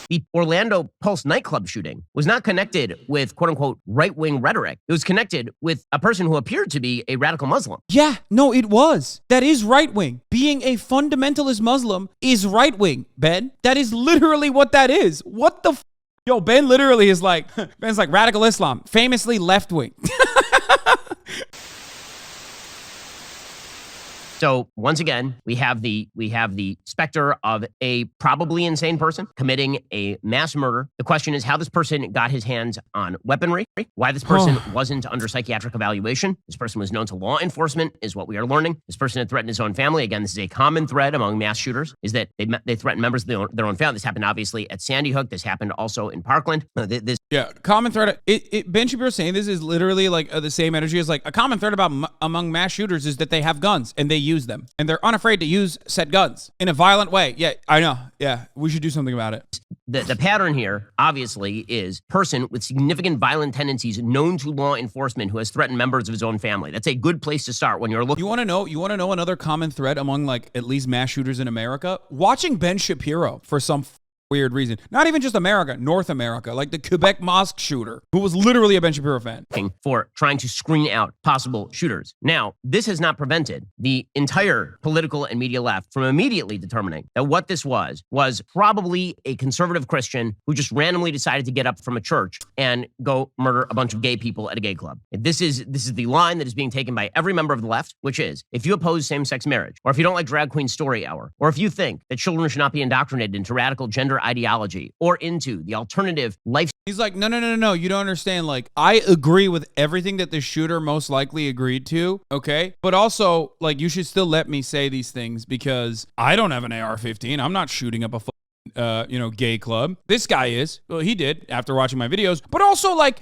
The Orlando Pulse nightclub shooting was not connected with quote unquote right-wing rhetoric. It was connected with a person who appeared to be a radical Muslim. Yeah, no, it was. That is right-wing. Being a fundamentalist Muslim is right-wing, Ben. That is literally what that is. What the Yo, Ben literally is like, Ben's like radical Islam, famously left-wing. So once again, we have the specter of a probably insane person committing a mass murder. The question is how this person got his hands on weaponry, why this person wasn't under psychiatric evaluation. This person was known to law enforcement, is what we are learning. This person had threatened his own family. Again, this is a common thread among mass shooters, is that they threaten members of their own family. This happened obviously at Sandy Hook. This happened also in Parkland. Yeah, common thread. Ben Shapiro saying this is literally like the same energy as like a common thread among mass shooters is that they have guns and they use them and they're unafraid to use said guns in a violent way. Yeah, I know. Yeah, we should do something about it. The pattern here, obviously, is person with significant violent tendencies known to law enforcement who has threatened members of his own family. That's a good place to start when you're looking. You want to know another common thread among like at least mass shooters in America? Watching Ben Shapiro for some weird reason. Not even just America, North America, like the Quebec mosque shooter, who was literally a Ben Shapiro fan. For trying to screen out possible shooters. Now, this has not prevented the entire political and media left from immediately determining that what this was probably a conservative Christian who just randomly decided to get up from a church and go murder a bunch of gay people at a gay club. This is the line that is being taken by every member of the left, which is, if you oppose same-sex marriage, or if you don't like Drag Queen Story Hour, or if you think that children should not be indoctrinated into radical gender ideology or into the alternative life. He's like, no, you don't understand. Like, I agree with everything that the shooter most likely agreed to, okay? But also, like, you should still let me say these things because I don't have an AR-15. I'm not shooting up a gay club. This guy is. Well, he did after watching my videos. But also, like,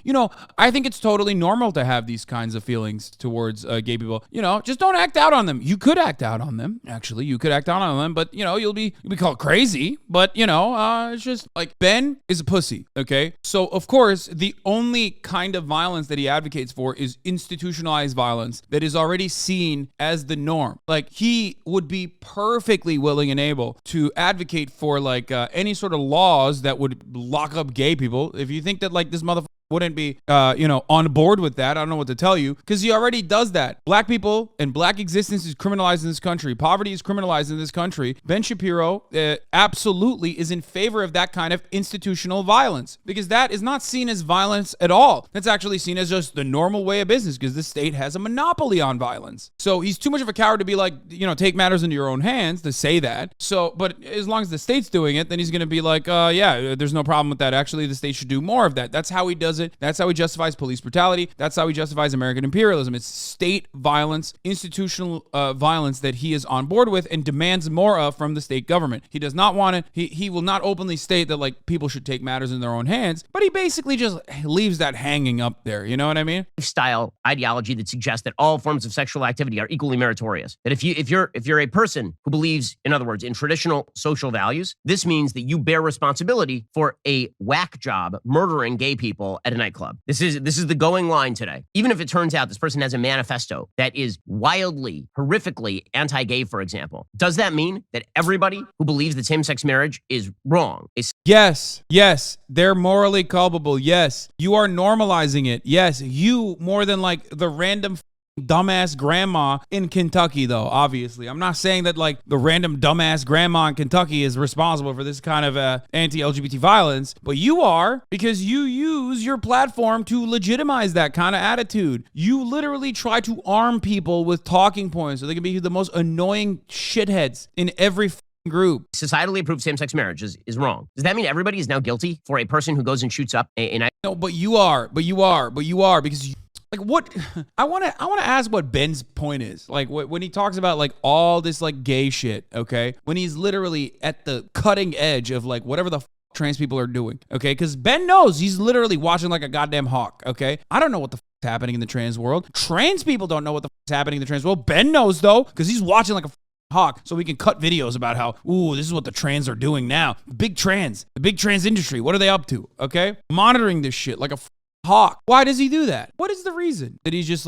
I think it's totally normal to have these kinds of feelings towards gay people. Just don't act out on them. You could act out on them. Actually, you could act out on them, but you'll be called crazy. But it's just like Ben is a pussy. Okay, so of course the only kind of violence that he advocates for is institutionalized violence that is already seen as the norm. Like, he would be perfectly willing and able to advocate for like any sort of laws that would lock up gay people. If you think that like this motherfucker wouldn't be, on board with that, I don't know what to tell you, because he already does that. Black people and black existence is criminalized in this country. Poverty is criminalized in this country. Ben Shapiro absolutely is in favor of that kind of institutional violence, because that is not seen as violence at all. That's actually seen as just the normal way of business, because the state has a monopoly on violence. So he's too much of a coward to be like, take matters into your own hands, to say that. So, but as long as the state's doing it, then he's going to be like, yeah, there's no problem with that. Actually, the state should do more of that. That's how he does it. That's how he justifies police brutality. That's how he justifies American imperialism. It's state violence, institutional violence that he is on board with and demands more of from the state government. He does not want it. He will not openly state that like people should take matters in their own hands, but he basically just leaves that hanging up there. You know what I mean? Lifestyle ideology that suggests that all forms of sexual activity are equally meritorious. That if you're a person who believes, in other words, in traditional social values, this means that you bear responsibility for a whack job murdering gay people at a nightclub. This is the going line today. Even if it turns out this person has a manifesto that is wildly, horrifically anti-gay, for example, does that mean that everybody who believes that same-sex marriage is wrong? Yes, they're morally culpable. Yes, you are normalizing it. Yes, you more than like the random dumbass grandma in Kentucky, though. Obviously, I'm not saying that like the random dumbass grandma in Kentucky is responsible for this kind of anti-LGBT violence, but you are, because you use your platform to legitimize that kind of attitude. You literally try to arm people with talking points so they can be the most annoying shitheads in every group. Societally approved same-sex marriage is wrong. Does that mean everybody is now guilty for a person who goes and shoots up a No, but you are because you, like, what I want to ask what Ben's point is. Like, when he talks about like all this like gay shit, okay? When he's literally at the cutting edge of like whatever the trans people are doing, okay? Because Ben knows he's literally watching like a goddamn hawk, okay? I don't know what the is happening in the trans world. Trans people don't know what the is happening in the trans world. Ben knows though, because he's watching like a hawk, so we can cut videos about how, this is what the trans are doing now. The big trans industry, what are they up to, okay? Monitoring this shit like a hawk. Why does he do that? What is the reason? That he's just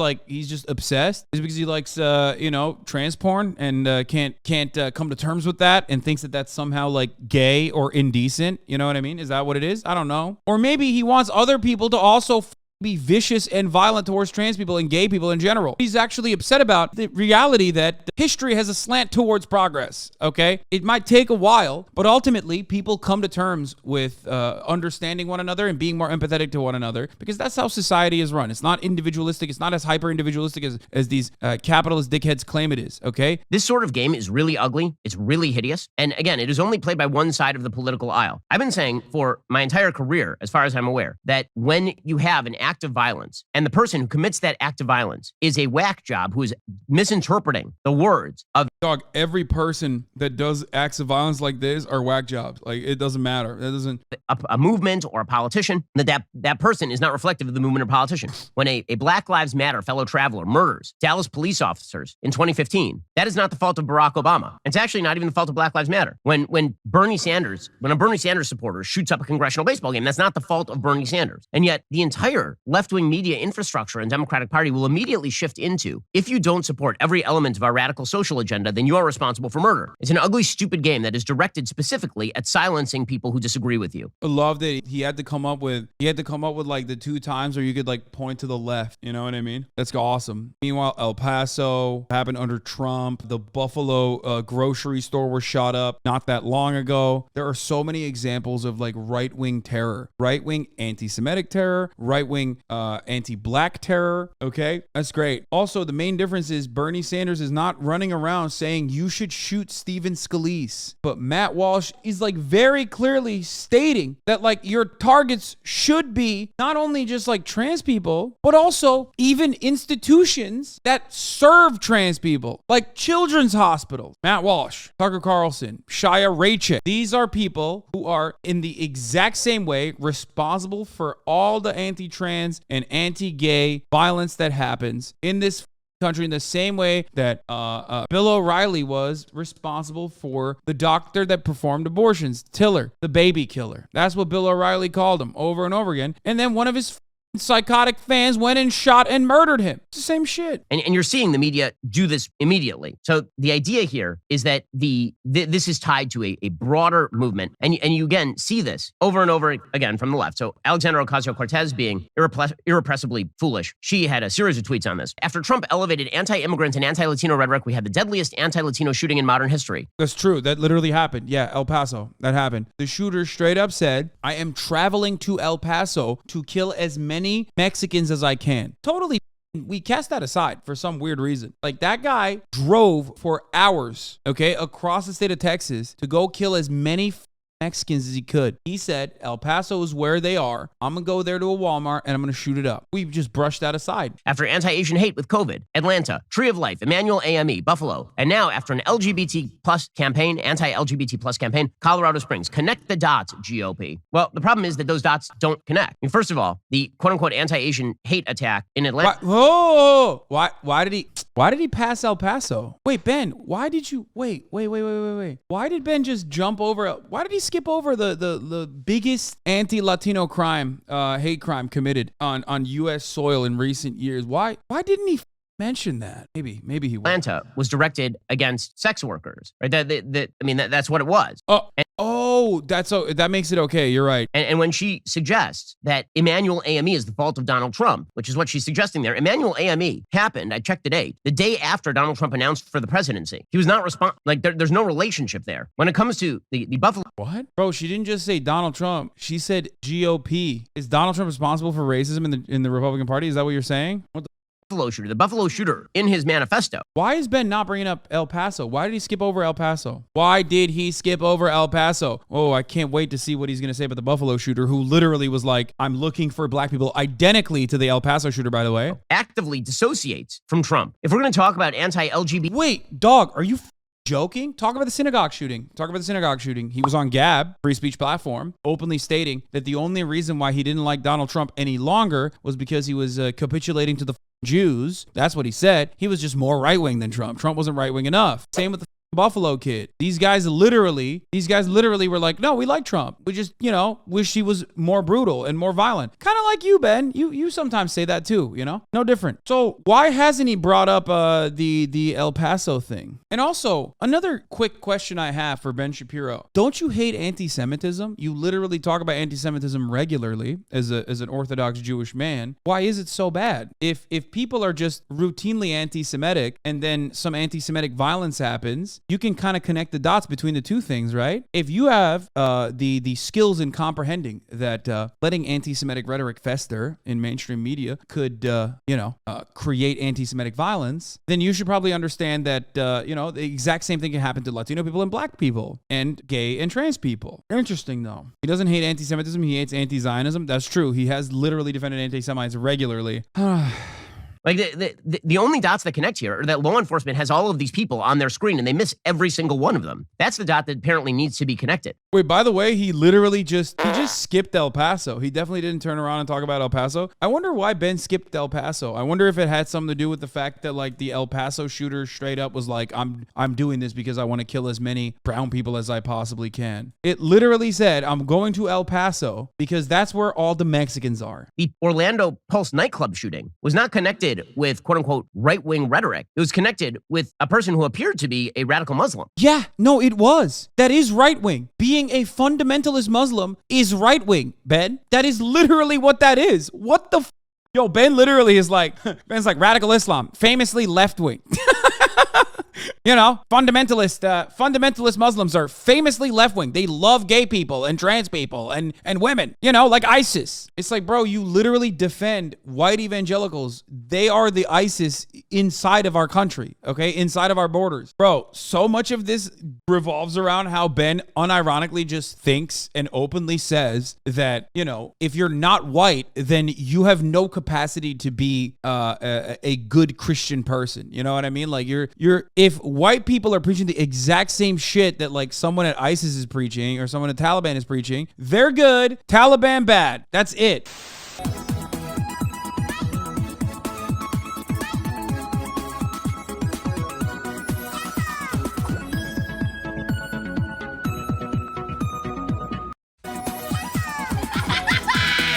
obsessed? Is it because he likes, trans porn and can't come to terms with that and thinks that that's somehow like gay or indecent? You know what I mean? Is that what it is? I don't know. Or maybe he wants other people to also be vicious and violent towards trans people and gay people in general. He's actually upset about the reality that history has a slant towards progress, okay? It might take a while, but ultimately people come to terms with understanding one another and being more empathetic to one another, because that's how society is run. It's not individualistic. It's not as hyper-individualistic as these capitalist dickheads claim it is, okay? This sort of game is really ugly. It's really hideous. And again, it is only played by one side of the political aisle. I've been saying for my entire career, as far as I'm aware, that when you have an act of violence and the person who commits that act of violence is a whack job who is misinterpreting the words of Dog, every person that does acts of violence like this are whack jobs. Like, it doesn't matter. It doesn't. a movement or a politician, that person is not reflective of the movement or politician. When a Black Lives Matter fellow traveler murders Dallas police officers in 2015, that is not the fault of Barack Obama. It's actually not even the fault of Black Lives Matter. When a Bernie Sanders supporter shoots up a congressional baseball game, that's not the fault of Bernie Sanders. And yet the entire left-wing media infrastructure and Democratic Party will immediately shift into, if you don't support every element of our radical social agenda, then you are responsible for murder. It's an ugly, stupid game that is directed specifically at silencing people who disagree with you. I love that he had to come up with like the 2 times where you could like point to the left. You know what I mean? That's awesome. Meanwhile, El Paso happened under Trump. The Buffalo grocery store was shot up not that long ago. There are so many examples of like right-wing terror, right-wing anti-Semitic terror, right-wing anti-black terror. Okay, that's great. Also, the main difference is Bernie Sanders is not running around saying you should shoot Stephen Scalise, but Matt Walsh is like very clearly stating that like your targets should be not only just like trans people, but also even institutions that serve trans people, like children's hospitals. Matt Walsh, Tucker Carlson, Shia Raichik. These are people who are in the exact same way responsible for all the anti-trans and anti-gay violence that happens in this country, in the same way that Bill O'Reilly was responsible for the doctor that performed abortions, Tiller, the baby killer. That's what Bill O'Reilly called him over and over again. And then one of his psychotic fans went and shot and murdered him. It's the same shit. And you're seeing the media do this immediately. So the idea here is that this is tied to a broader movement. And you again see this over and over again from the left. So Alexandra Ocasio-Cortez being irrepressibly foolish. She had a series of tweets on this. After Trump elevated anti-immigrant and anti-Latino rhetoric, we had the deadliest anti-Latino shooting in modern history. That's true. That literally happened. Yeah, El Paso. That happened. The shooter straight up said, I am traveling to El Paso to kill as many Mexicans as I can. Totally, we cast that aside for some weird reason. Like, that guy drove for hours, okay, across the state of Texas to go kill as many Mexicans as he could. He said, El Paso is where they are. I'm going to go there to a Walmart and I'm going to shoot it up. We've just brushed that aside. After anti-Asian hate with COVID, Atlanta, Tree of Life, EmmanuelAME, Buffalo. And now after an LGBT plus campaign, anti-LGBT plus campaign, Colorado Springs. Connect the dots, GOP. Well, the problem is that those dots don't connect. I mean, first of all, the quote-unquote anti-Asian hate attack in Atlanta. Why did he pass El Paso? Wait, Ben, why did you, wait. Why did Ben just jump over, why did he skip over the biggest anti-Latino crime, hate crime committed on U.S. soil in recent years? Why didn't he mention that? Maybe he will. Atlanta was directed against sex workers, right? That's what it was. That makes it okay. You're right. And when she suggests that EmmanuelAME is the fault of Donald Trump, which is what she's suggesting there, EmmanuelAME happened, I checked the day after Donald Trump announced for the presidency. He was not there's no relationship there. When it comes to the Buffalo. What? Bro, she didn't just say Donald Trump. She said GOP. Is Donald Trump responsible for racism in the Republican Party? Is that what you're saying? What the Buffalo shooter in his manifesto. Why is Ben not bringing up El Paso? Why did he skip over El Paso? Why did he skip over El Paso? Oh, I can't wait to see what he's going to say about the Buffalo shooter, who literally was like, I'm looking for black people, identically to the El Paso shooter, by the way. Actively dissociates from Trump. If we're going to talk about anti-LGBT. Wait, dog, are you joking? Talk about the synagogue shooting. He was on Gab, free speech platform, openly stating that the only reason why he didn't like Donald Trump any longer was because he was capitulating to the Jews. That's what he said. He was just more right-wing than Trump. Trump wasn't right-wing enough. Same with the Buffalo kid. These guys literally were like, no, we like Trump. We just, wish he was more brutal and more violent. Kind of like you, Ben. You sometimes say that too, No different. So why hasn't he brought up the El Paso thing? And also, another quick question I have for Ben Shapiro. Don't you hate anti-Semitism? You literally talk about anti-Semitism regularly as an Orthodox Jewish man. Why is it so bad? If people are just routinely anti-Semitic and then some anti-Semitic violence happens, you can kind of connect the dots between the two things, right? If you have the skills in comprehending that letting anti-Semitic rhetoric fester in mainstream media could create anti-Semitic violence, then you should probably understand that the exact same thing can happen to Latino people and black people and gay and trans people. Interesting though. He doesn't hate anti-Semitism, he hates anti-Zionism. That's true. He has literally defended anti-Semites regularly. Like the only dots that connect here are that law enforcement has all of these people on their screen and they miss every single one of them. That's the dot that apparently needs to be connected. Wait, by the way, he literally just skipped El Paso. He definitely didn't turn around and talk about El Paso. I wonder why Ben skipped El Paso. I wonder if it had something to do with the fact that like the El Paso shooter straight up was like, I'm doing this because I want to kill as many brown people as I possibly can. It literally said, I'm going to El Paso because that's where all the Mexicans are. The Orlando Pulse nightclub shooting was not connected with quote unquote right-wing rhetoric. It was connected with a person who appeared to be a radical Muslim. Yeah, no, it was. That is right-wing. Being a fundamentalist Muslim is right-wing, Ben. That is literally what that is. What the Yo, Ben literally is like, Ben's like radical Islam, famously left-wing. Fundamentalist Muslims are famously left-wing. They love gay people and trans people and women, like ISIS. It's like, bro, you literally defend white evangelicals. They are the ISIS inside of our country, okay? Inside of our borders. Bro, so much of this revolves around how Ben unironically just thinks and openly says that, if you're not white, then you have no capacity to be a good Christian person. You know what I mean? Like if white people are preaching the exact same shit that like someone at ISIS is preaching or someone at Taliban is preaching, they're good, Taliban bad. That's it.